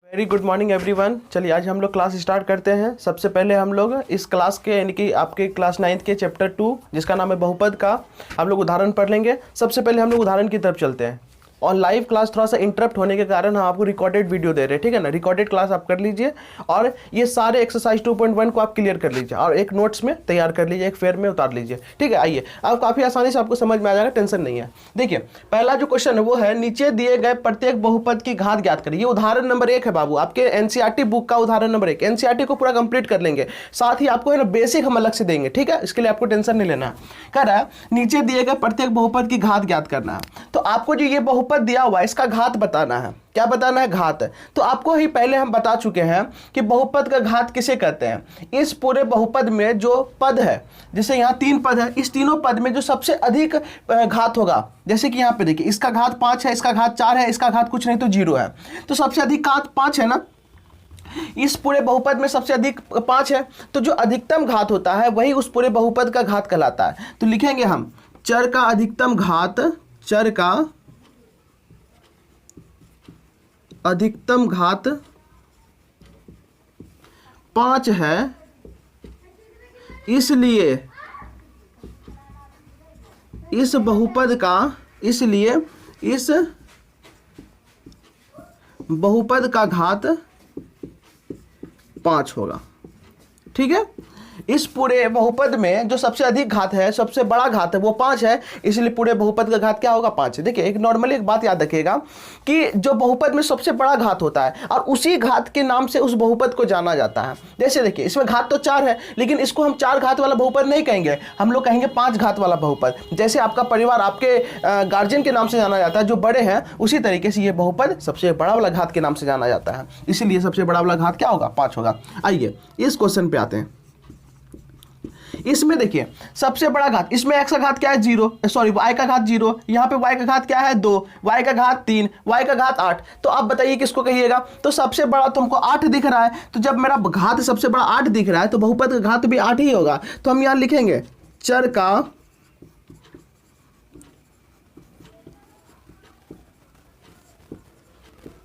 Very good morning everyone. चलिए आज हम लोग क्लास स्टार्ट करते हैं। सबसे पहले हम लोग इस क्लास के यानी कि आपके क्लास 9th के चैप्टर 2 जिसका नाम है बहुपद का हम लोग उदाहरण पढ़ लेंगे। सबसे पहले हम लोग उदाहरण की तरफ चलते हैं। और लाइव क्लास थोड़ा सा इंटरप्ट होने के कारण हम आपको रिकॉर्डेड वीडियो दे रहे हैं, ठीक है ना। रिकॉर्डेड क्लास आप कर लीजिए और ये सारे एक्सरसाइज 2.1 को आप क्लियर कर लीजिए और एक नोट्स में तैयार कर लीजिए, एक फेयर में उतार लीजिए, ठीक है। आइए अब काफ़ी आसानी से आपको समझ में आ जाएगा, टेंशन नहीं है। देखिए पहला जो क्वेश्चन है वो है नीचे दिए गए प्रत्येक बहुपद की घात ज्ञात करिए। ये उदाहरण नंबर 1 है बाबू, आपके एनसीईआरटी बुक का उदाहरण नंबर 1। एनसीईआरटी को पूरा कंप्लीट कर लेंगे, साथ ही आपको है ना बेसिक हम अलग से देंगे, ठीक है। इसके लिए आपको टेंशन नहीं लेना है। कह रहा है नीचे दिए गए प्रत्येक बहुपद की घात ज्ञात करना है। तो आपको जो ये बहुपद दिया हुआ है इसका घात बताना है। क्या बताना है? घात। तो आपको ही पहले हम बता चुके हैं कि बहुपद का घात किसे कहते हैं। इस पूरे बहुपद में जो पद है, जैसे यहाँ 3 पद है, इस तीनों पद में जो सबसे अधिक घात होगा, जैसे कि यहाँ पे देखिए इसका घात 5 है, इसका घात 4 है, इसका घात कुछ नहीं तो 0 है, तो सबसे अधिक घात 5 है ना। इस पूरे बहुपद में सबसे अधिक 5 है, तो जो अधिकतम घात होता है वही उस पूरे बहुपद का घात कहलाता है। तो लिखेंगे हम चर का अधिकतम घात, चर का अधिकतम घात 5 है, इसलिए इस बहुपद का, इसलिए इस बहुपद का घात 5 होगा, ठीक है। इस पूरे बहुपद में जो सबसे अधिक घात है, सबसे बड़ा घात है वो 5 है, इसलिए पूरे बहुपद का घात क्या होगा? 5 है। देखिए एक नॉर्मली एक बात याद रखिएगा कि जो बहुपद में सबसे बड़ा घात होता है और उसी घात के नाम से उस बहुपद को जाना जाता है। जैसे देखिए इसमें घात तो 4 है, लेकिन इसको हम 4 घात वाला बहुपद नहीं कहेंगे, हम लोग कहेंगे 5 घात वाला बहुपद। जैसे आपका परिवार आपके गार्जियन के नाम से जाना जाता है, जो बड़े हैं, उसी तरीके से ये बहुपद सबसे बड़ा वाला घात के नाम से जाना जाता है, इसीलिए सबसे बड़ा वाला घात क्या होगा? 5 होगा। आइए इस क्वेश्चन पे आते हैं। इसमें देखिए सबसे बड़ा घात, इसमें x का घात क्या है? 0, सॉरी y का घात 0, यहाँ पे y का घात क्या है? 2, y का घात 3, y का घात 8। तो आप बताइए किसको कहिएगा? तो सबसे बड़ा तुमको 8 दिख रहा है, तो जब मेरा घात सबसे बड़ा 8 दिख रहा है तो बहुपद का घात भी 8 ही होगा। तो हम यहाँ लिखेंगे चर का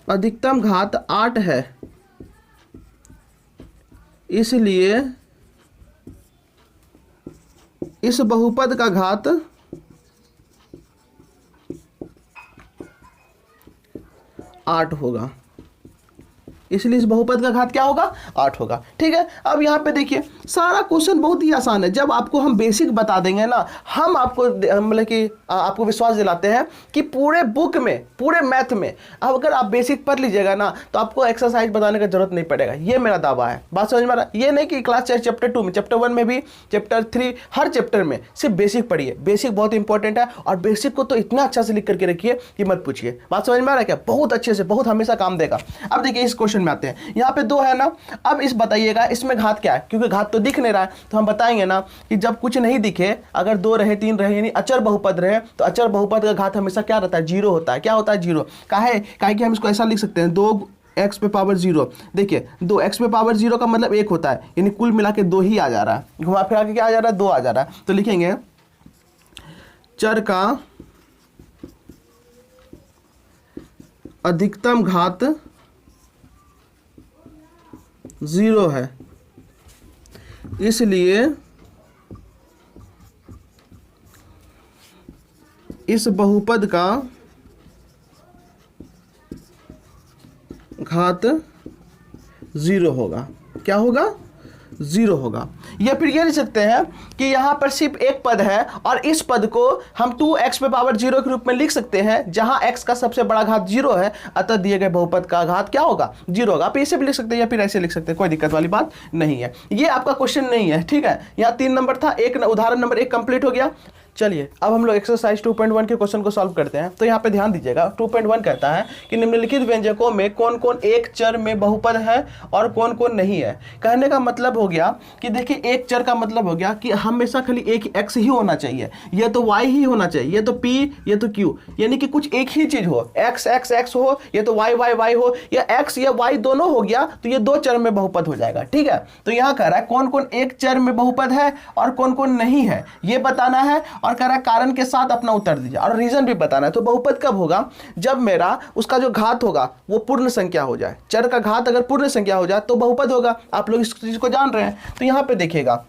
अधिकतम घात 8 है, इसलिए इस बहुपद का घात 8 होगा, इसलिए इस बहुपद का घात क्या होगा? 8 होगा, ठीक है। अब यहाँ पे देखिए सारा क्वेश्चन बहुत ही आसान है। जब आपको हम बेसिक बता देंगे ना, हम आपको मतलब कि आपको विश्वास दिलाते हैं कि पूरे बुक में, पूरे मैथ में अगर आप बेसिक पढ़ लीजिएगा ना तो आपको एक्सरसाइज बताने का जरूरत नहीं पड़ेगा। ये मेरा दावा है, बात समझ में आ रहा है? ये नहीं कि क्लास चैप्टर 2 में, चैप्टर 1 में भी, चैप्टर 3, हर चैप्टर में सिर्फ बेसिक पढ़िए। बेसिक बहुत इंपॉर्टेंट है और बेसिक को तो इतना अच्छा से लिख करके रखिए कि मत पूछिए। बात समझ में आ रहा है क्या? बहुत अच्छे से, बहुत हमेशा काम देगा। अब देखिए इस क्वेश्चन में आते हैं। यहाँ पे 2 है ना, अब इस बताइएगा इसमें घात क्या है, क्योंकि घात तो दिख नहीं रहा है। तो हम बताएंगे ना कि जब कुछ नहीं दिखे, अगर 2 रहे, 3 रहे, यानी अचर बहुपद रहे, तो अचर बहुपद का घात हमेशा क्या रहता है? 0 होता है। क्या होता है? 0। काहे कि हम इसको ऐसा लिख सकते हैं 2x पे पावर 0। देखिए 2x पे पावर 0 का मतलब 1 होता है, यानी कुल मिला के 2 ही आ जा रहा है, घुमा फिरा के क्या आ जा रहा है? 2 आ जा रहा है। तो लिखेंगे चर का अधिकतम घात 0 है, इसलिए इस बहुपद का घात 0 होगा। क्या होगा? 0 होगा। या फिर ये लिख सकते हैं कि यहाँ पर सिर्फ एक पद है और इस पद को हम 2x पे पावर 0 के रूप में लिख सकते हैं, जहां x का सबसे बड़ा घात 0 है, अतः दिए गए बहुपद का घात क्या होगा? 0 होगा। आप ऐसे भी लिख सकते हैं या फिर ऐसे लिख सकते हैं, कोई दिक्कत वाली बात नहीं है। ये आपका क्वेश्चन नहीं है, ठीक है। यहाँ 3 नंबर था, एक उदाहरण नंबर 1 कंप्लीट हो गया। चलिए अब हम लोग एक्सरसाइज 2.1 के क्वेश्चन को सॉल्व करते हैं। तो यहाँ पे ध्यान दीजिएगा, 2.1 कहता है कि निम्नलिखित व्यंजकों में कौन कौन एक चर में बहुपद है और कौन कौन नहीं है। कहने का मतलब हो गया कि देखिए एक चर का मतलब हो गया कि हमेशा खाली एक x ही होना चाहिए, ये तो y ही होना चाहिए, ये तो p, ये तो q, यानी कि कुछ एक ही चीज हो, x x x हो, ये तो y y y हो, या x या y दोनों हो गया, तो ये 2 चर में बहुपद हो जाएगा, ठीक है। तो यहाँ कह रहा है कौन कौन एक चर में बहुपद है और कौन कौन नहीं है, ये बताना है। और कह रहा है कारण के साथ अपना उत्तर दीजिए और रीजन भी बताना है। तो बहुपद कब होगा, जब मेरा उसका जो घात होगा वो पूर्ण संख्या हो जाए। चर का घात अगर पूर्ण संख्या हो जाए तो बहुपद होगा। आप लोग इस चीज को जान रहे हैं। तो यहाँ पे देखिएगा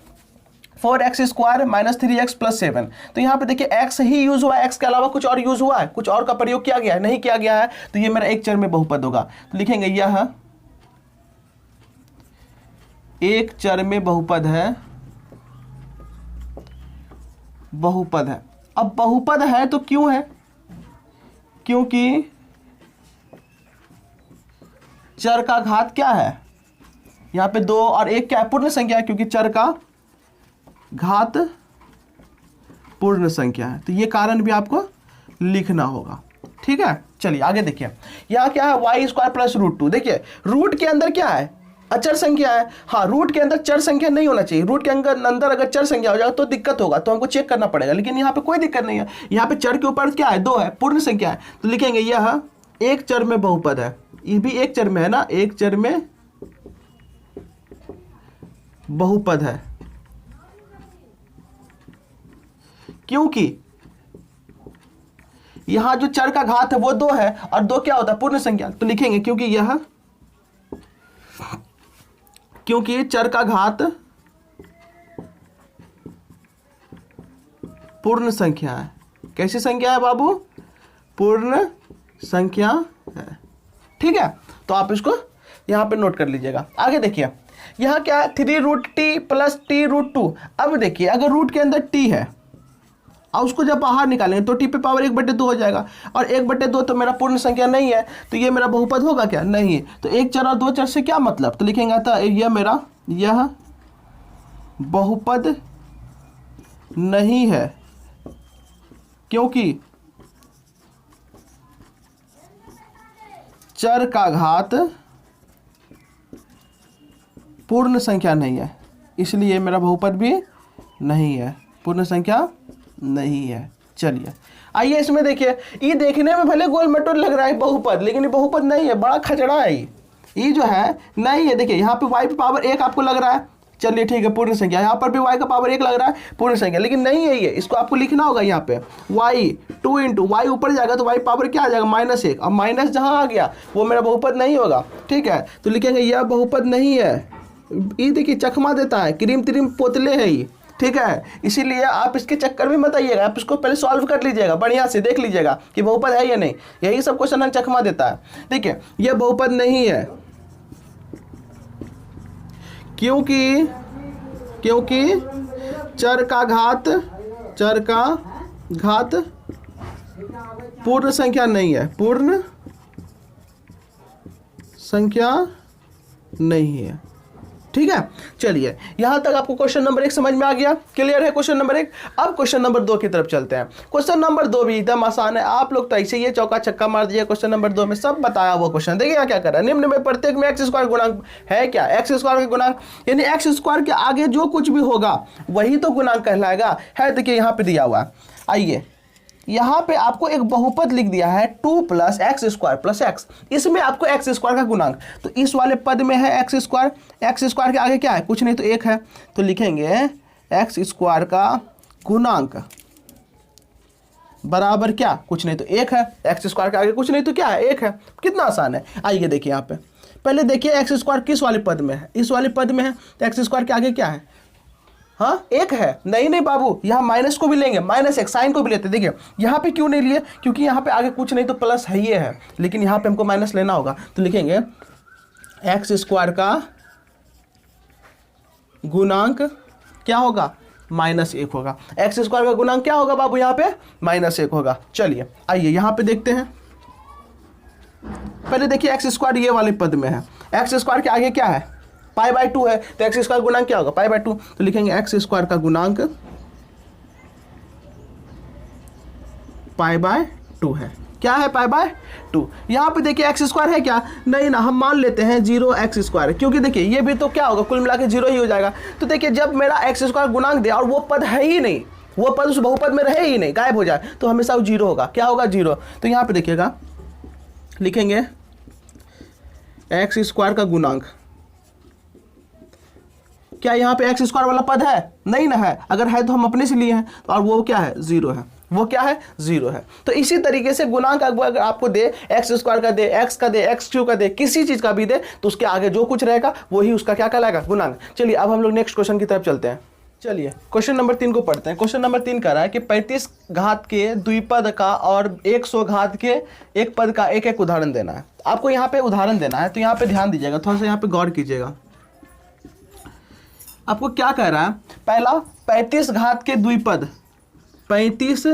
4x² माइनस 3x प्लस 7, तो यहाँ पे देखिए x ही यूज हुआ है, x के अलावा कुछ और यूज हुआ है, कुछ और का प्रयोग किया गया है, नहीं किया गया है। तो ये मेरा एक चर में बहुपद होगा। तो लिखेंगे यह एक चर में बहुपद है, बहुपद है। अब बहुपद है तो क्यों है, क्योंकि चर का घात क्या है, यहाँ पे 2 और 1 क्या है, पूर्ण संख्या है, क्योंकि चर का घात पूर्ण संख्या है। तो ये कारण भी आपको लिखना होगा। ठीक है, चलिए आगे देखिए। यहाँ क्या है, y² प्लस √2। देखिए रूट के अंदर क्या है, अचर संख्या है। हाँ, रूट के अंदर चर संख्या नहीं होना चाहिए। रूट के अंदर अगर चर संख्या हो जाएगा तो दिक्कत होगा, तो हमको चेक करना पड़ेगा। लेकिन यहाँ पे कोई दिक्कत नहीं है, यहाँ पे चर के ऊपर क्या है, 2 है, पूर्ण संख्या है। तो लिखेंगे यह एक चर में बहुपद है। ये भी एक चर में है ना, एक चर में बहुपद है, क्योंकि यहां जो चर का घात है वो 2 है और 2 क्या होता है, पूर्ण संख्या। तो लिखेंगे क्योंकि चर का घात पूर्ण संख्या है। कैसी संख्या है बाबू, पूर्ण संख्या है। ठीक है, तो आप इसको यहां पे नोट कर लीजिएगा। आगे देखिए, यहां क्या है, 3√t प्लस t√2। अब देखिए अगर रूट के अंदर t है और उसको जब बाहर निकालेंगे तो t पे पावर 1/2 हो जाएगा, और 1/2 तो मेरा पूर्ण संख्या नहीं है, तो ये मेरा बहुपद होगा क्या, नहीं है। तो एक चर और 2 चर से क्या मतलब, तो लिखेंगे था यह बहुपद नहीं है, क्योंकि चर का घात पूर्ण संख्या नहीं है, इसलिए मेरा बहुपद भी नहीं है, पूर्ण संख्या नहीं है। चलिए आइए इसमें देखिए, ये देखने में भले गोल मटोल लग रहा है बहुपद, लेकिन ये बहुपद नहीं है, बड़ा खचड़ा है ये जो है नहीं है। देखिए यहाँ पे y पे पावर 1 आपको लग रहा है, चलिए ठीक है, पूर्ण संख्या। यहाँ पर भी y का पावर 1 लग रहा है, पूर्ण संख्या, लेकिन नहीं है ये। इसको आपको लिखना होगा यहाँ पे y 2 × y ऊपर जाएगा तो y पावर क्या आ जाएगा, -1। अब माइनस जहाँ आ गया वो मेरा बहुपद नहीं होगा। ठीक है, तो लिखेंगे यह बहुपद नहीं है। ये देखिए चकमा देता है, क्रीम त्रीम पोतले है ये। ठीक है, इसीलिए आप इसके चक्कर में मत आइएगा, आप इसको पहले सॉल्व कर लीजिएगा, बढ़िया से देख लीजिएगा कि बहुपद है या नहीं। यही सब क्वेश्चन चकमा देता है। देखिए यह बहुपद नहीं है, क्योंकि चर का घात पूर्ण संख्या नहीं है, पूर्ण संख्या नहीं है। ठीक है, चलिए यहां तक आपको क्वेश्चन नंबर 1 समझ में आ गया, क्लियर है क्वेश्चन नंबर 1। अब क्वेश्चन नंबर 2 की तरफ चलते हैं। क्वेश्चन नंबर 2 भी एकदम आसान है, आप लोग तो ऐसे ही चौका छक्का मार दीजिए। क्वेश्चन नंबर 2 में सब बताया हुआ क्वेश्चन। देखिए क्या कर रहा है, निम्न में प्रत्येक में x² गुणांक है क्या, x² का गुणांक यानी x² के आगे जो कुछ भी होगा वही तो गुणांक कहलाएगा। है देखिए यहाँ पे दिया हुआ, आइए यहाँ पे आपको एक बहुपद लिख दिया है 2 + x² + x, इसमें आपको x² का गुणांक, तो इस वाले पद में है x², x² के आगे क्या है, कुछ नहीं तो 1 है, तो लिखेंगे x² का गुणांक बराबर क्या, कुछ नहीं तो 1 है। x² के आगे कुछ नहीं तो क्या है, 1 है। कितना आसान है। आइए देखिए यहाँ पे, पहले देखिए x² किस वाले पद में है, इस वाले पद में है, तो x² के आगे क्या है, हाँ 1 है। नहीं बाबू, यहाँ माइनस को भी लेंगे, -1 साइन को भी लेते। देखिए यहाँ पे क्यों नहीं लिए, क्योंकि यहाँ पे आगे कुछ नहीं तो प्लस है, ये है, लेकिन यहाँ पे हमको माइनस लेना होगा। तो लिखेंगे x² का गुणांक क्या होगा, -1 होगा। x² का गुणांक क्या होगा बाबू, यहाँ पे -1 होगा। चलिए आइए यहाँ पे देखते हैं। पहले देखिए x² ये वाले पद में है, x² के आगे क्या है, π/2 है, तो x² गुणांक क्या होगा, π/2। तो लिखेंगे x² का गुणांक π/2 है। क्या है, π/2। यहाँ पे देखिए x² है क्या, नहीं ना, हम मान लेते हैं 0x², क्योंकि देखिए ये भी तो क्या होगा, कुल मिला के 0 ही हो जाएगा। तो देखिए जब मेरा x² गुणांक दे और वो पद है ही नहीं, वो पद उस बहुपद में रहे ही नहीं, गायब हो जाए, तो हमेशा वो 0 होगा। क्या होगा, 0। तो यहाँ पे देखिएगा, लिखेंगे x² का गुणांक क्या यहाँ पे एक्स स्क्वायर वाला पद है? नहीं ना है। अगर है तो हम अपने से लिए हैं, और वो क्या है? 0 है। वो क्या है? 0 है। तो इसी तरीके से गुणांक अगर आपको दे, एक्स स्क्वायर का दे, एक्स का दे, एक्स क्यू का दे, किसी चीज का भी दे, तो उसके आगे जो कुछ रहेगा वही उसका क्या कहलाएगा? गुणांक। चलिए अब हम लोग नेक्स्ट क्वेश्चन की तरफ चलते हैं। चलिए क्वेश्चन नंबर 3 को पढ़ते हैं। क्वेश्चन नंबर 3 कह रहा है कि 35 घात के द्विपद का और 100 घात के एक पद का एक एक उदाहरण देना है। आपको यहाँ पे उदाहरण देना है, तो यहाँ पे ध्यान दीजिएगा, थोड़ा सा यहाँ पे गौर कीजिएगा। आपको क्या कह रहा है? पहला 35 घात के द्विपद, 35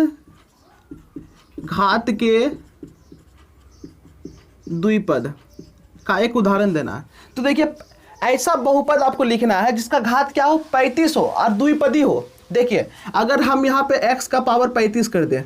घात के द्विपद का एक उदाहरण देना है। तो देखिए ऐसा बहुपद आपको लिखना है जिसका घात क्या हो? 35 हो और द्विपदी हो। देखिए अगर हम यहाँ पे x का पावर 35 कर दें,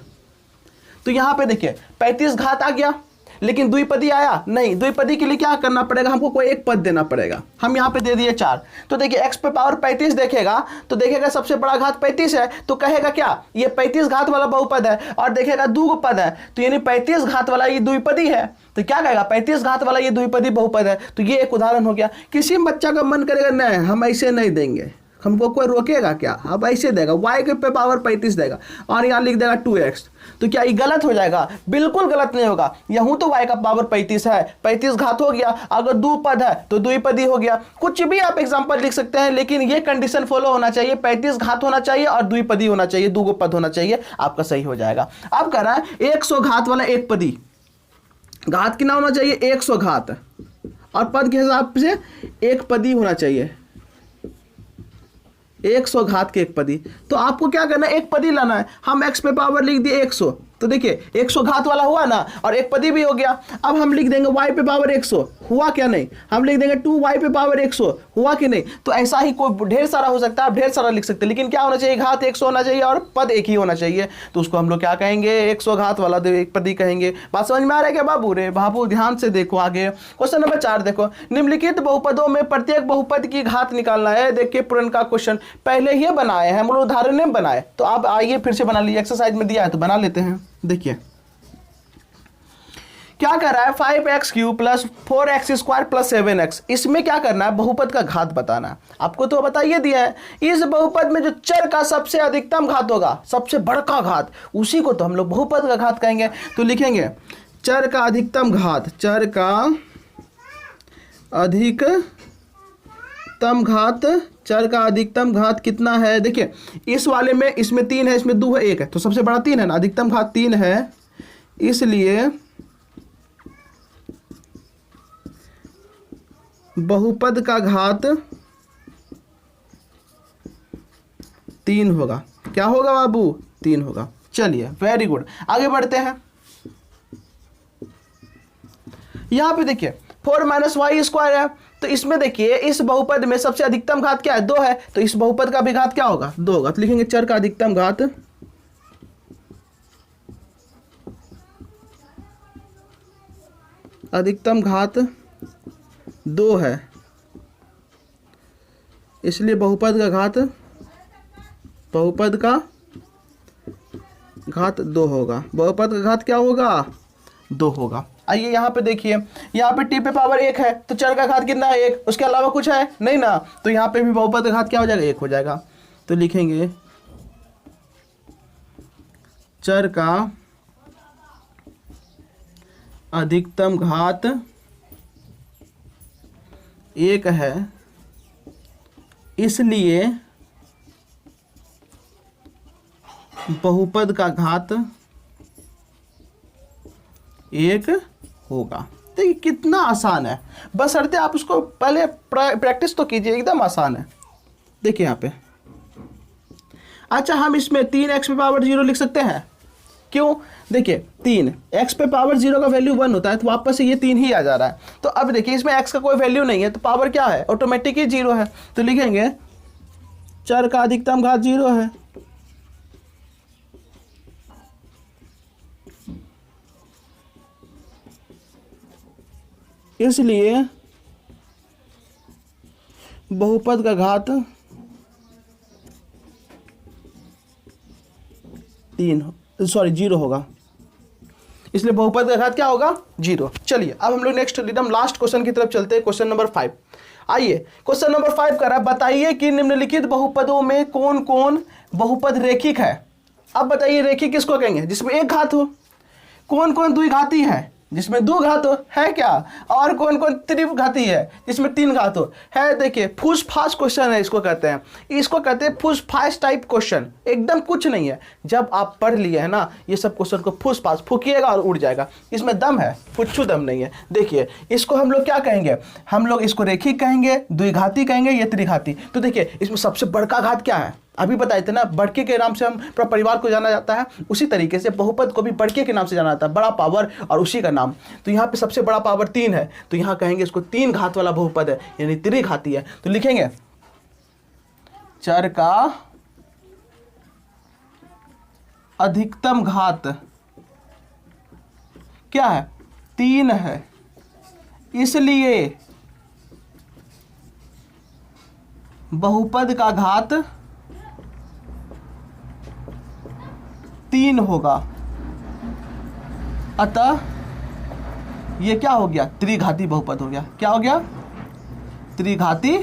तो यहाँ पे देखिए 35 घात आ गया, लेकिन द्विपदी आया नहीं। द्विपदी के लिए क्या करना पड़ेगा? हमको कोई एक पद देना पड़ेगा। हम यहाँ पे दे दिए 4। तो देखिए x पे पावर 35 देखेगा, तो देखेगा सबसे बड़ा घात 35 है, तो कहेगा क्या? ये 35 घात वाला बहुपद है। और देखेगा दो पद है, तो यानी 35 घात वाला ये द्विपदी है। तो क्या कहेगा? 35 घात वाला ये द्विपदी बहुपद है। तो ये एक उदाहरण हो गया। किसी बच्चा का मन करेगा नहीं हम ऐसे नहीं देंगे, हमको कोई रोकेगा क्या? अब ऐसे देगा, y के पे पावर 35 देगा और यहाँ लिख देगा 2x। तो क्या ये गलत हो जाएगा? बिल्कुल गलत नहीं होगा। यहूँ तो y का पावर 35 है, 35 घात हो गया। अगर दो पद है तो द्विपदी हो गया। कुछ भी आप एग्जांपल लिख सकते हैं, लेकिन ये कंडीशन फॉलो होना चाहिए, 35 घात होना चाहिए और द्विपदी होना चाहिए, दो पद होना चाहिए, आपका सही हो जाएगा। अब कह रहा है 100 घात वाला एक पदी, घात कितना होना चाहिए? 100 घात, और पद के हिसाब से एक पदी होना चाहिए, 100 घात के एक पदी। तो आपको क्या करना है? एक पदी लाना है। हम x पे पावर लिख दिए 100, तो देखिए 100 घात वाला हुआ ना, और एक पदी भी हो गया। अब हम लिख देंगे y पे पावर 100, हुआ क्या? नहीं। हम लिख देंगे 2y पे पावर 100, हुआ कि नहीं? तो ऐसा ही कोई ढेर सारा हो सकता है, आप ढेर सारा लिख सकते हैं, लेकिन क्या होना चाहिए? घात 100 होना चाहिए और पद एक ही होना चाहिए। तो उसको हम लोग क्या कहेंगे? 100 घात वाला एक पदी कहेंगे। बात समझ में आ रहा है क्या बाबू? रे बाबू ध्यान से देखो आगे। क्वेश्चन नंबर 4 देखो, निम्नलिखित बहुपदों में प्रत्येक बहुपद की घात निकालना है। देखिए पुराना क्वेश्चन पहले ही बनाए हैं, हम लोग उदाहरण में बनाए, तो आप आइए फिर से बना लीजिए। एक्सरसाइज में दिया है तो बना लेते हैं। देखिए क्या कर रहा है? 5x³ plus 4x² plus 7x। इसमें क्या करना है? बहुपद का घात बताना है। आपको तो बताइए दिया है, इस बहुपद में जो चर का सबसे अधिकतम घात होगा, सबसे बड़का घात, उसी को तो हम लोग बहुपद का घात कहेंगे। तो लिखेंगे चर का अधिकतम घात, चर का अधिकतम घात, चर का अधिकतम घात कितना है? देखिए इस वाले में, इसमें 3 है, इसमें 2 है, 1 है, तो सबसे बड़ा 3 है ना, अधिकतम घात 3 है, इसलिए बहुपद का घात 3 होगा। क्या होगा बाबू? 3 होगा। चलिए वेरी गुड, आगे बढ़ते हैं। यहां पे देखिए 4 - y² है, तो इसमें देखिए इस बहुपद में सबसे अधिकतम घात क्या है? 2 है, तो इस बहुपद का भी घात क्या होगा? 2 होगा। तो लिखेंगे चर का अधिकतम घात, अधिकतम घात 2 है, इसलिए बहुपद का घात 2 होगा। बहुपद का घात क्या होगा? 2 होगा। आइए यहाँ पे देखिए, यहाँ पे t पे पावर 1 है, तो चर का घात कितना है? 1। उसके अलावा कुछ है नहीं ना, तो यहाँ पे भी बहुपद का घात क्या हो जाएगा? 1 हो जाएगा। तो लिखेंगे चर का अधिकतम घात 1 है, इसलिए बहुपद का घात 1 होगा। तो ये कितना आसान है, बस अर्थात आप उसको पहले प्रैक्टिस तो कीजिए, एकदम आसान है। देखिए यहाँ पे, अच्छा हम इसमें 3x पे पावर 0 लिख सकते हैं। क्यों? देखिए 3x पे पावर 0 का वैल्यू 1 होता है, तो वापस से ये 3 ही आ जा रहा है। तो अब देखिए इसमें x का कोई वैल्यू नहीं है, तो पावर क्या है? ऑटोमेटिक ही 0 है। तो लिखेंगे चर का अधिकतम घात 0 है, इसलिए बहुपद का घात 0 होगा। इसलिए बहुपद का घात क्या होगा 0। चलिए अब हम लोग नेक्स्ट एकदम लास्ट क्वेश्चन की तरफ चलते हैं, क्वेश्चन नंबर 5। आइए क्वेश्चन नंबर 5 कर रहा है, बताइए कि निम्नलिखित बहुपदों में कौन कौन बहुपद रेखिक है। अब बताइए रेखिक किसको कहेंगे, जिसमें एक घात हो। कौन कौन द्विघाती है, जिसमें 2 घात हो, है क्या। और कौन कौन त्रिघाती है, जिसमें 3 घात हो, है। देखिए फूस फास क्वेश्चन है इसको कहते हैं, इसको कहते हैं फूस फास टाइप क्वेश्चन। एकदम कुछ नहीं है, जब आप पढ़ लिए है ना ये सब क्वेश्चन को फूस फास फूकिएगा और उड़ जाएगा। इसमें दम है, कुछ दम नहीं है। देखिए इसको हम लोग क्या कहेंगे, हम लोग इसको रेखिक कहेंगे, द्विघाती कहेंगे, या त्रिघाती। तो देखिए इसमें सबसे बड़का घात क्या है, अभी बताए थे ना, बड़के के नाम से हम पूरा परिवार को जाना जाता है, उसी तरीके से बहुपद को भी बड़के के नाम से जाना जाता है, बड़ा पावर और उसी का नाम। तो यहाँ पे सबसे बड़ा पावर 3 है, तो यहाँ कहेंगे इसको 3 घात वाला बहुपद है, यानी त्रिघाती है। तो लिखेंगे चर का अधिकतम घात क्या है 3 है, इसलिए बहुपद का घात 3 होगा। अतः ये क्या हो गया, त्रिघाती बहुपद हो गया। क्या हो गया, त्रिघाती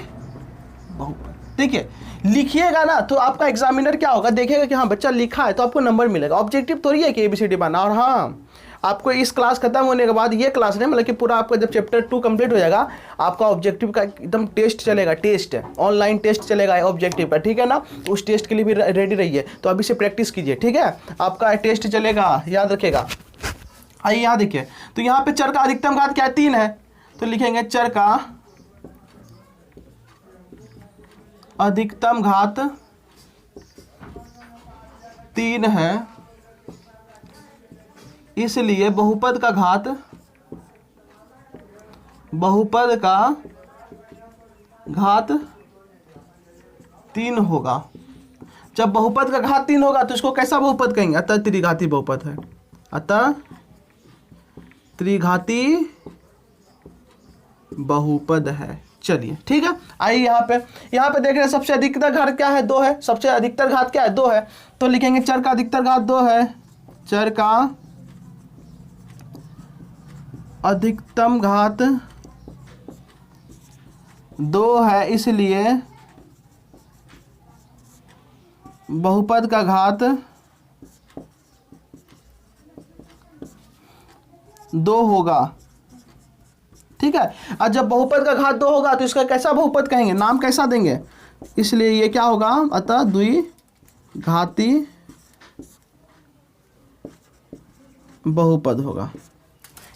बहुपद। ठीक है, लिखिएगा ना तो आपका एग्जामिनर क्या होगा, देखेगा कि हाँ बच्चा लिखा है तो आपको नंबर मिलेगा। ऑब्जेक्टिव थोड़ी है कि ABCD बनाना। और हाँ आपको इस क्लास खत्म होने के बाद, ये क्लास नहीं मतलब कि पूरा आपका जब चैप्टर 2 कंप्लीट हो जाएगा, आपका ऑब्जेक्टिव का एकदम टेस्ट चलेगा, टेस्ट ऑनलाइन टेस्ट चलेगा ऑब्जेक्टिव का, ठीक है ना। तो उस टेस्ट के लिए भी रेडी रहिए, तो अभी से प्रैक्टिस कीजिए, ठीक है। आपका टेस्ट चलेगा, याद रखेगा। आइए यहाँ देखिए, तो यहाँ पे चर का अधिकतम घात क्या है 3 है, तो लिखेंगे चर का अधिकतम घात 3 है, इसलिए बहुपद का घात 3 होगा। जब बहुपद का घात 3 होगा तो इसको कैसा बहुपद कहेंगे, अतः त्रिघाती बहुपद है, अतः त्रिघाती बहुपद है। चलिए ठीक है, आइए यहाँ पे देख रहे हैं सबसे अधिकतर घात क्या है 2 है, सबसे अधिकतर घात क्या है 2 है, तो लिखेंगे चर का अधिकतर घात 2 है, चर का अधिकतम घात 2 है, इसलिए बहुपद का घात 2 होगा। ठीक है, और जब बहुपद का घात 2 होगा तो इसका कैसा बहुपद कहेंगे, नाम कैसा देंगे, इसलिए ये क्या होगा, अतः द्विघाती बहुपद होगा,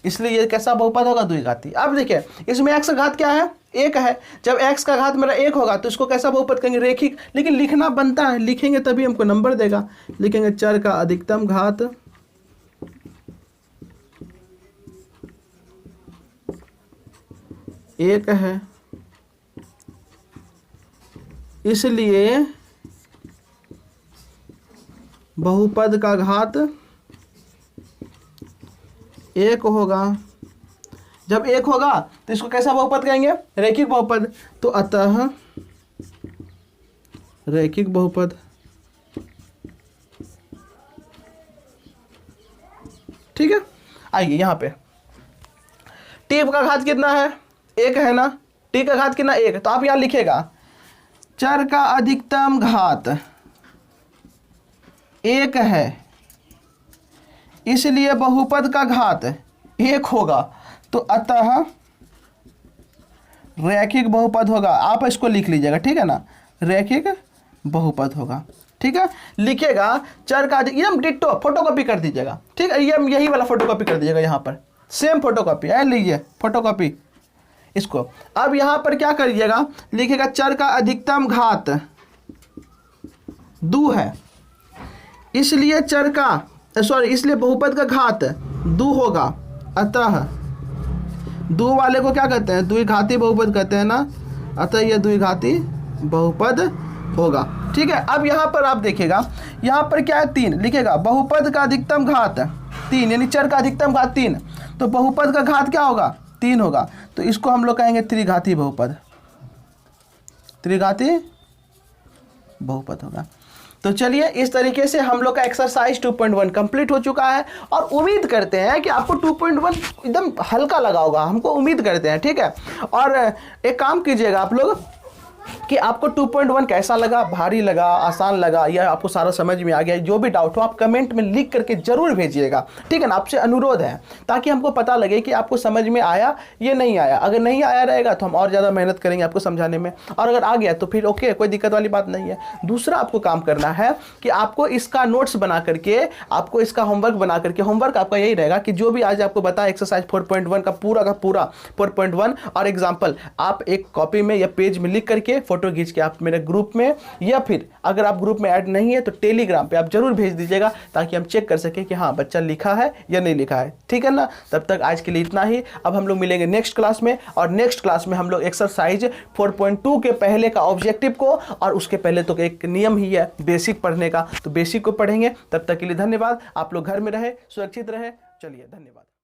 इसलिए ये कैसा बहुपद होगा, द्विघाती। अब देखिए इसमें x का घात क्या है 1 है, जब x का घात मेरा 1 होगा तो इसको कैसा बहुपद कहेंगे, रेखिक। लेकिन लिखना बनता है, लिखेंगे तभी हमको नंबर देगा। लिखेंगे चर का अधिकतम घात 1 है, इसलिए बहुपद का घात 1 होगा। जब 1 होगा तो इसको कैसा बहुपद कहेंगे, रैखिक बहुपद। तो अतः रैखिक बहुपद। ठीक है, आइए यहाँ पे टी का घात कितना है 1 है ना, टी का घात कितना 1, तो आप यहाँ लिखेगा चर का अधिकतम घात 1 है, इसलिए बहुपद का घात 1 होगा, तो अतः रैखिक बहुपद होगा। आप इसको लिख लीजिएगा, ठीक है ना, रैखिक बहुपद होगा। ठीक है, लिखेगा चर का एकदम डिट्टो फोटोकॉपी कर दीजिएगा। ठीक है, ये यही वाला फोटोकॉपी कर दीजिएगा, यहाँ पर सेम फोटोकॉपी है, लीजिए फोटोकॉपी इसको। अब यहाँ पर क्या करिएगा, लिखेगा चर का अधिकतम घात 2 है, इसलिए चर का इसलिए बहुपद का घात 2 होगा, अतः 2 वाले को क्या कहते हैं, द्विघाती बहुपद कहते हैं ना, अतः यह द्विघाती बहुपद होगा। ठीक है, अब यहाँ पर आप देखिएगा, यहाँ पर क्या है 3, लिखेगा बहुपद का अधिकतम घात 3, यानी चर का अधिकतम घात 3, तो बहुपद का घात क्या होगा 3 होगा, तो इसको हम लोग कहेंगे त्रिघाती बहुपद, त्रिघाती बहुपद होगा। तो चलिए इस तरीके से हम लोग का एक्सरसाइज 2.1 कंप्लीट हो चुका है और उम्मीद करते हैं कि आपको 2.1 एकदम हल्का लगा होगा, हमको उम्मीद करते हैं, ठीक है। और एक काम कीजिएगा आप लोग कि आपको 2.1 कैसा लगा, भारी लगा, आसान लगा, या आपको सारा समझ में आ गया, जो भी डाउट हो आप कमेंट में लिख करके जरूर भेजिएगा, ठीक है ना। आपसे अनुरोध है ताकि हमको पता लगे कि आपको समझ में आया ये नहीं आया। अगर नहीं आया रहेगा तो हम और ज़्यादा मेहनत करेंगे आपको समझाने में, और अगर आ गया तो फिर ओके, कोई दिक्कत वाली बात नहीं है। दूसरा आपको काम करना है कि आपको इसका नोट्स बना करके, आपको इसका होमवर्क बना करके, होमवर्क आपका यही रहेगा कि जो भी आज आपको बताया एक्सरसाइज 4.1 का पूरा 4.1 और एग्जाम्पल आप एक कॉपी में या पेज में लिख करके फोटो खींच के आप मेरे ग्रुप में, या फिर अगर आप ग्रुप में ऐड नहीं है तो टेलीग्राम पे आप जरूर भेज दीजिएगा ताकि हम चेक कर सकें कि हाँ बच्चा लिखा है या नहीं लिखा है, ठीक है ना। तब तक आज के लिए इतना ही। अब हम लोग मिलेंगे नेक्स्ट क्लास में, और नेक्स्ट क्लास में हम लोग एक्सरसाइज 4.2 के पहले का ऑब्जेक्टिव को, और उसके पहले तो एक नियम ही है बेसिक पढ़ने का, तो बेसिक को पढ़ेंगे। तब तक के लिए धन्यवाद। आप लोग घर में रहे, सुरक्षित रहे। चलिए धन्यवाद।